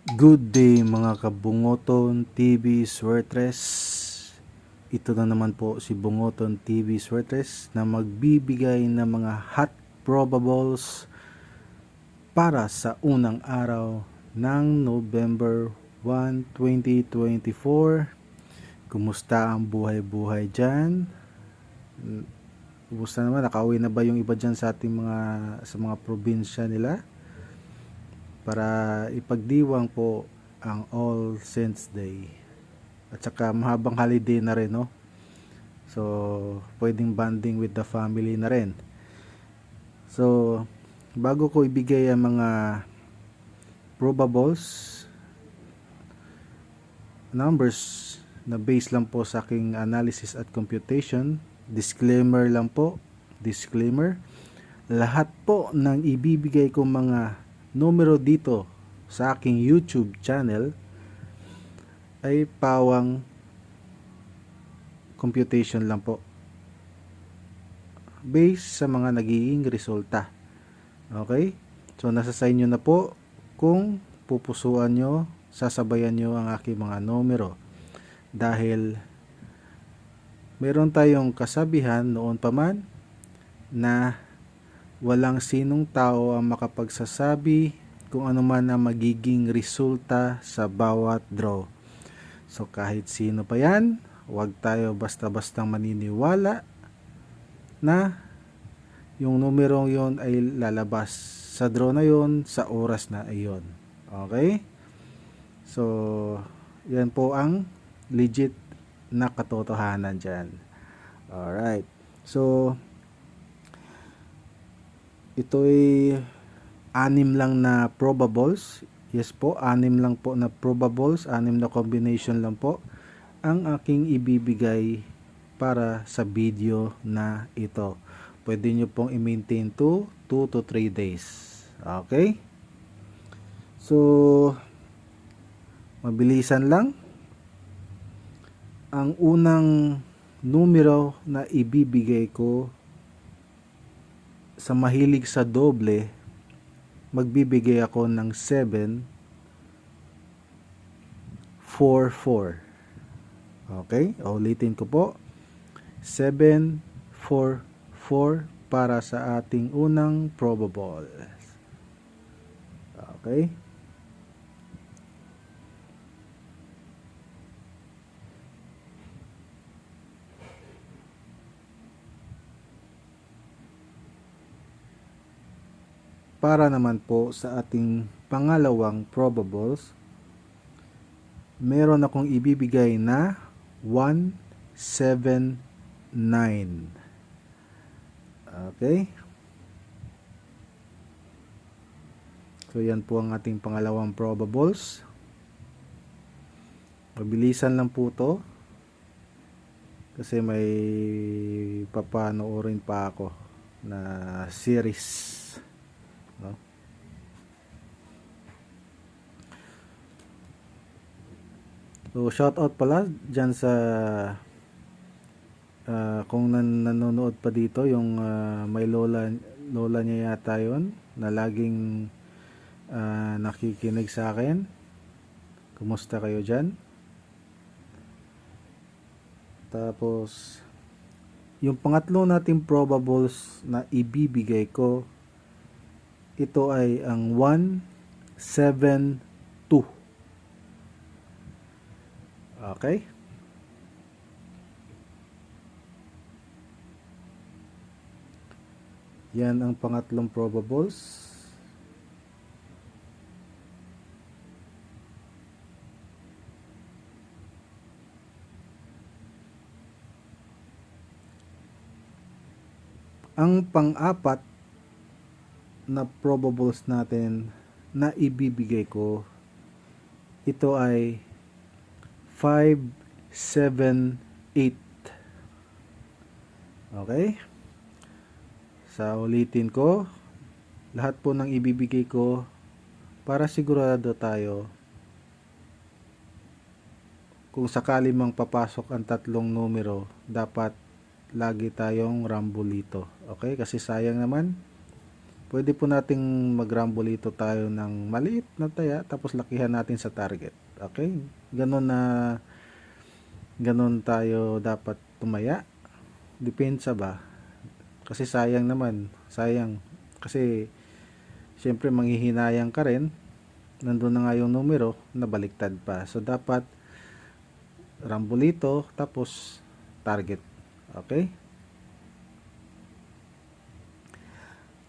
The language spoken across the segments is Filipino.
Good day mga kabungoton TV Swertres. Ito na naman po si Bungoton TV Swertres na magbibigay ng mga hot probables para sa unang araw ng November 1, 2024. Kumusta ang buhay-buhay dyan? Kumusta naman? Nakauwi na ba yung iba dyan sa ating mga probinsya nila? Para ipagdiwang po ang All Saints Day. At saka mahabang holiday na rin, no? So, pwedeng bonding with the family na rin. So, bago ko ibigay ang mga probables, numbers na base lang po sa aking analysis at computation, disclaimer lang po, disclaimer, lahat po ng ibibigay kong mga numero dito sa aking YouTube channel ay pawang computation lang po based sa mga nagiging resulta. Okay? So nasa sa inyo na po kung pupusuan nyo, sasabayan nyo ang aking mga numero, dahil meron tayong kasabihan noon pa man na walang sinong tao ang makapagsasabi kung ano man ang magiging resulta sa bawat draw. So kahit sino pa yan, huwag tayo basta-bastang maniniwala na yung numerong yon ay lalabas sa draw na yon sa oras na iyon. Okay? So, yan po ang legit na katotohanan dyan. Alright. So, ito ay 6 lang na probables. Yes po, 6 lang po na probables, 6 na combination lang po ang aking ibibigay para sa video na ito. Pwede nyo pong i-maintain to 2 to 3 days. Okay? So, mabilisan lang. Ang unang numero na ibibigay ko sa mahilig sa doble, magbibigay ako ng 7, 4, 4. Okay? Ulitin ko po. 7, 4, 4 para sa ating unang probable. Okay? Para naman po sa ating pangalawang probables, meron akong ibibigay na 1, 7, 9. Okay? So yan po ang ating pangalawang probables. Mabilisan lang po to kasi may papanoorin pa ako na series. No? So shout out pala dyan sa kung nanonood pa dito yung may lola niya yata yun na laging nakikinig sa akin. Kumusta kayo dyan? Tapos yung pangatlo nating probables na ibibigay ko, ito ay ang 1, 7, 2. Okay? Yan ang pangatlong probables. Ang pang-apat na probables natin na ibibigay ko, ito ay 5, 7, 8. Okay? Sa ulitin ko, lahat po ng ibibigay ko para sigurado tayo kung sakali mang papasok ang tatlong numero, dapat lagi tayong rambolito. Okay? Kasi sayang naman pwede po nating magrambolito tayo ng maliit na taya tapos lakihan natin sa target. Okay? Ganon tayo dapat tumaya. Depensa ba? Kasi sayang naman. Sayang. Kasi syempre manghihinayang ka rin. Nandun na nga yung numero, nabaliktad pa. So dapat rambolito tapos target. Okay?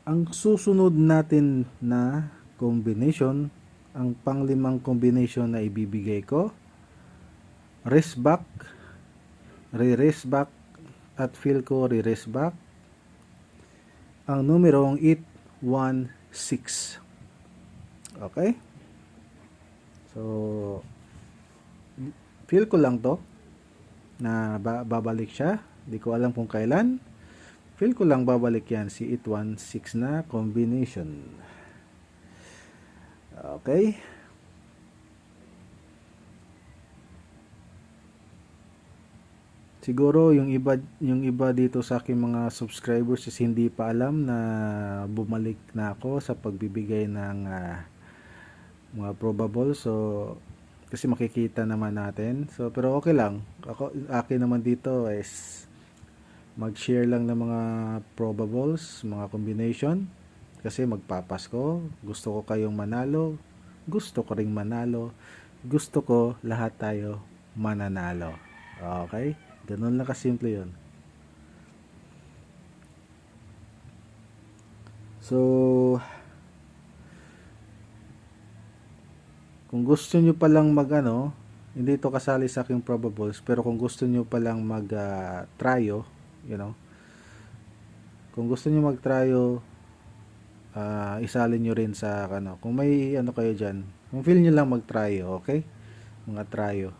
Ang susunod natin na combination, ang panglimang combination na ibibigay ko, race back, re-race back, at feel ko re-race back, ang numerong 816. Okay? So, feel ko lang to na babalik siya. Di ko alam kung kailan. Feel ko lang babalik yan si 816 na combination. Okay? Siguro yung iba dito sa aking mga subscribers is hindi pa alam na bumalik na ako sa pagbibigay ng mga probable. So kasi makikita naman natin. So pero okay lang. Akin naman dito is mag-share lang ng mga probables, mga combination, kasi magpapasko. Gusto ko kayong manalo, gusto ko ring manalo, gusto ko lahat tayo mananalo. Okay? Ganun lang kasimple yun. So kung gusto nyo palang hindi ito kasali sa aking probables, pero kung gusto nyo palang mag-tryo, kung gusto niyo mag-tryo, isalin niyo rin sa kung may kayo diyan. Kung feel niyo lang mag-tryo, okay? Mga tryo.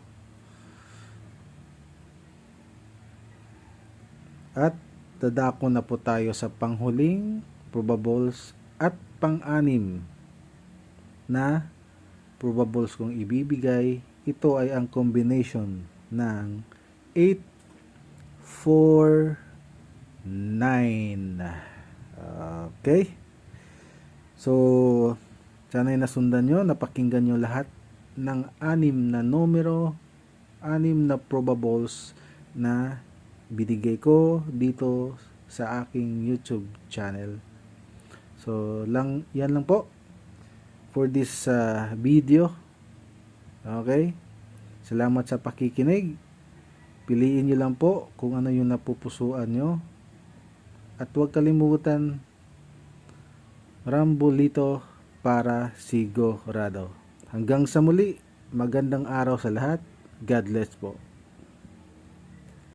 At dadako na po tayo sa panghuling probables at pang-anim na probables kong ibibigay. Ito ay ang combination ng 8, 4, 9. Okay? So, sana'y nasundan nyo, napakinggan nyo lahat ng 6 na numero, 6 na probables na binigay ko dito sa aking YouTube channel. So, yan lang po for this video. Okay? Salamat sa pakikinig. Piliin nyo lang po kung ano yung napupusuan nyo. At huwag kalimutan, rambolito para sigurado. Hanggang sa muli, magandang araw sa lahat. God bless po.